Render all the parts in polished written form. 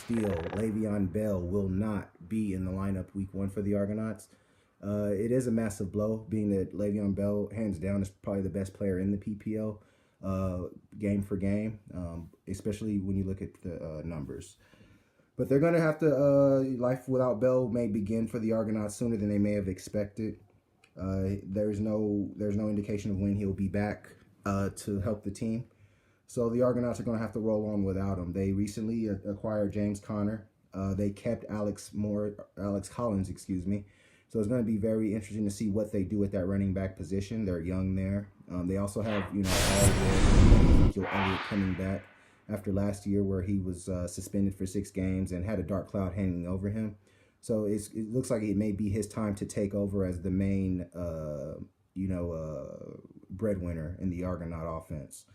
steal, Le'Veon Bell, will not be in the lineup week 1 for the Argonauts. It is a massive blow, being that Le'Veon Bell, hands down, is probably the best player in the PPO, game for game, especially when you look at the numbers. But they're going to have to, life without Bell may begin for the Argonauts sooner than they may have expected. There's no indication of when he'll be back to help the team. So the Argonauts are going to have to roll on without him. They recently acquired James Conner. They kept Alex Collins, excuse me. So it's going to be very interesting to see what they do at that running back position. They're young there. They also have, Ezekiel Elliott coming back after last year where he was suspended for 6 games and had a dark cloud hanging over him. So it looks like it may be his time to take over as the main, breadwinner in the Argonaut offense.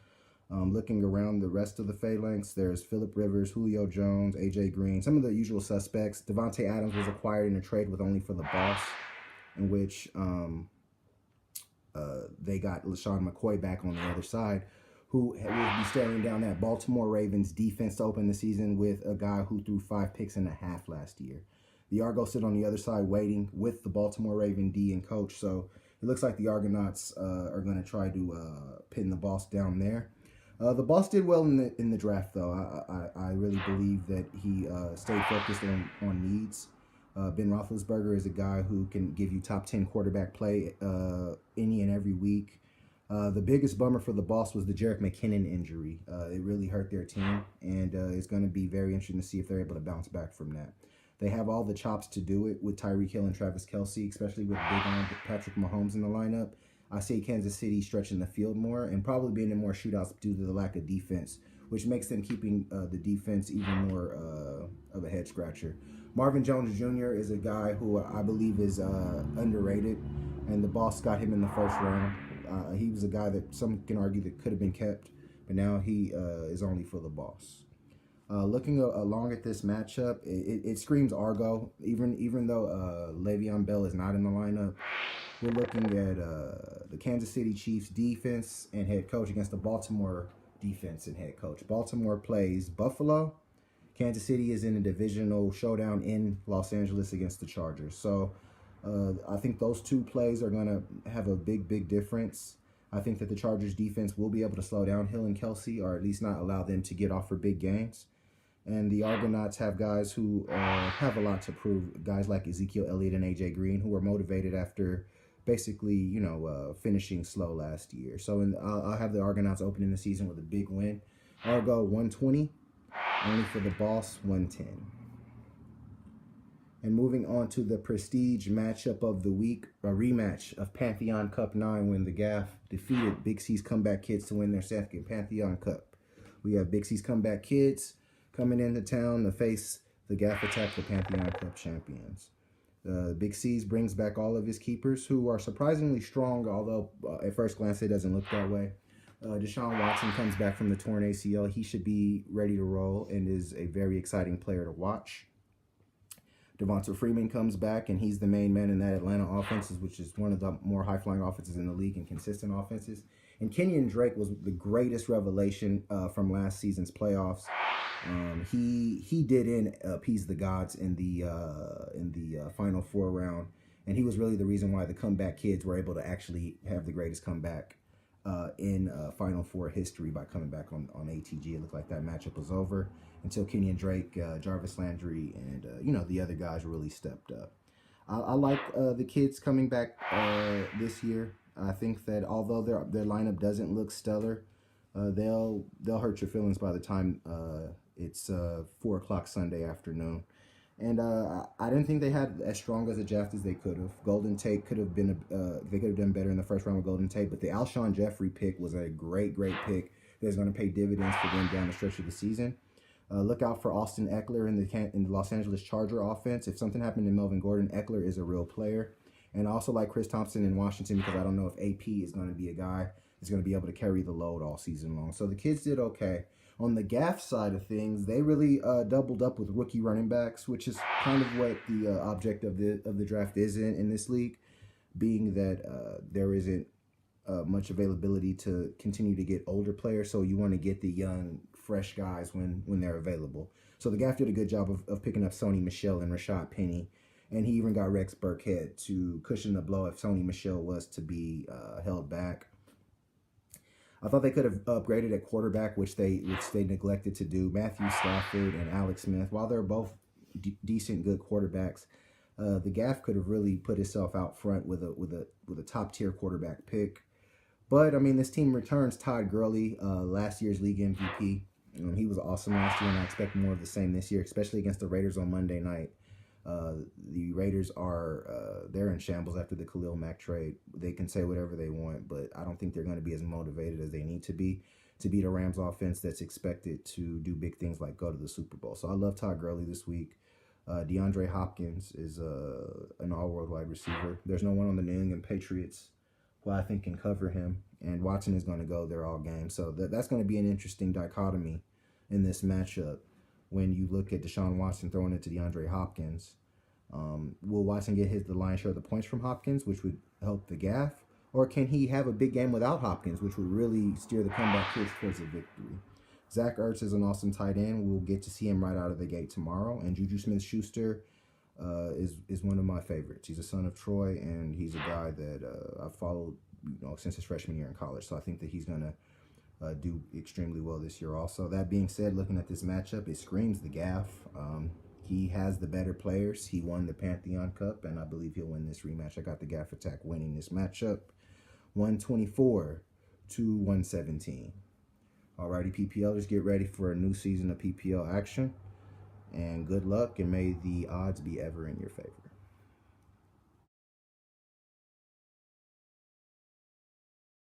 Looking around the rest of the phalanx, there's Phillip Rivers, Julio Jones, A.J. Green, some of the usual suspects. Devontae Adams was acquired in a trade with only for the boss, in which they got LaShawn McCoy back on the other side, who will be staring down that Baltimore Ravens defense to open the season with a guy who threw 5 picks and a half last year. The Argos sit on the other side waiting with the Baltimore Raven D and coach, so it looks like the Argonauts are going to try to pin the boss down there. The boss did well in the draft, though. I really believe that he stayed focused on needs. Ben Roethlisberger is a guy who can give you top 10 quarterback play any and every week. The biggest bummer for the boss was the Jerick McKinnon injury. It really hurt their team, and it's going to be very interesting to see if they're able to bounce back from that. They have all the chops to do it with Tyreek Hill and Travis Kelce, especially with big arm Patrick Mahomes in the lineup. I see Kansas City stretching the field more and probably being in more shootouts due to the lack of defense, which makes them keeping the defense even more of a head scratcher. Marvin Jones Jr. is a guy who I believe is underrated, and the boss got him in the first round. He was a guy that some can argue that could have been kept, but now he is only for the boss. Looking along at this matchup, it screams Argo. Even though Le'Veon Bell is not in the lineup, we're looking at the Kansas City Chiefs defense and head coach against the Baltimore defense and head coach. Baltimore plays Buffalo. Kansas City is in a divisional showdown in Los Angeles against the Chargers. So I think those two plays are going to have a big difference. I think that the Chargers defense will be able to slow down Hill and Kelce, or at least not allow them to get off for big gains. And the Argonauts have guys who have a lot to prove. Guys like Ezekiel Elliott and A.J. Green, who are motivated after basically, finishing slow last year. So I'll have the Argonauts opening the season with a big win. Argo 120, only for the boss 110. And moving on to the prestige matchup of the week, a rematch of Pantheon Cup 9 when the Gaff defeated Big C's Comeback Kids to win their second Pantheon Cup. We have Big C's Comeback Kids coming into town to face the Gaff Attack, the Pantheon Cup champions. Big C's brings back all of his keepers, who are surprisingly strong, although at first glance it doesn't look that way. Deshaun Watson comes back from the torn ACL. He should be ready to roll and is a very exciting player to watch. Devonta Freeman comes back, and he's the main man in that Atlanta offense, which is one of the more high-flying offenses in the league and consistent offenses. And Kenyon Drake was the greatest revelation from last season's playoffs. He did appease the gods in the Final Four round, and he was really the reason why the Comeback Kids were able to actually have the greatest comeback in Final Four history by coming back on ATG. It looked like that matchup was over until Kenyon Drake, Jarvis Landry, and the other guys really stepped up. I like the kids coming back this year. I think that although their lineup doesn't look stellar, they'll hurt your feelings by the time it's 4 o'clock Sunday afternoon. And I didn't think they had as strong as a draft as they could have. Golden Tate could have been they could have done better in the first round with Golden Tate, but the Alshon Jeffrey pick was a great pick that's going to pay dividends for them down the stretch of the season. Look out for Austin Eckler in the Los Angeles Charger offense. If something happened to Melvin Gordon, Eckler is a real player. And I also like Chris Thompson in Washington because I don't know if AP is going to be a guy that's going to be able to carry the load all season long. So the kids did okay. On the Gaff side of things, they really doubled up with rookie running backs, which is kind of what the object of the draft is in this league, being that there isn't much availability to continue to get older players. So you want to get the young, fresh guys when they're available. So the Gaff did a good job of picking up Sony Michel and Rashad Penny, and he even got Rex Burkhead to cushion the blow if Sony Michel was to be held back. I thought they could have upgraded at quarterback, which they neglected to do. Matthew Stafford and Alex Smith, while they're both decent, good quarterbacks, the Gaff could have really put itself out front with a top tier quarterback pick. But I mean, this team returns Todd Gurley, last year's league MVP. He was awesome last year, and I expect more of the same this year, especially against the Raiders on Monday night. The Raiders are they're in shambles after the Khalil Mack trade. They can say whatever they want, but I don't think they're going to be as motivated as they need to be to beat a Rams offense that's expected to do big things like go to the Super Bowl. So I love Todd Gurley this week. DeAndre Hopkins is an all-world wide receiver. There's no one on the New England Patriots who I think can cover him, and Watson is going to go there all game. So that's going to be an interesting dichotomy in this matchup. When you look at Deshaun Watson throwing it to DeAndre Hopkins, will Watson get the lion's share of the points from Hopkins, which would help the Gaff? Or can he have a big game without Hopkins, which would really steer the comeback kids towards a victory? Zach Ertz is an awesome tight end. We'll get to see him right out of the gate tomorrow. And Juju Smith-Schuster is one of my favorites. He's a son of Troy, and he's a guy that I've followed since his freshman year in college. So I think that he's going to do extremely well this year also. That being said, looking at this matchup, it screams the Gaff. He has the better players. He won the Pantheon Cup, and I believe he'll win this rematch. I got the Gaff Attack winning this matchup 124-117. Alrighty, PPLers, get ready for a new season of PPL action. And good luck, and may the odds be ever in your favor.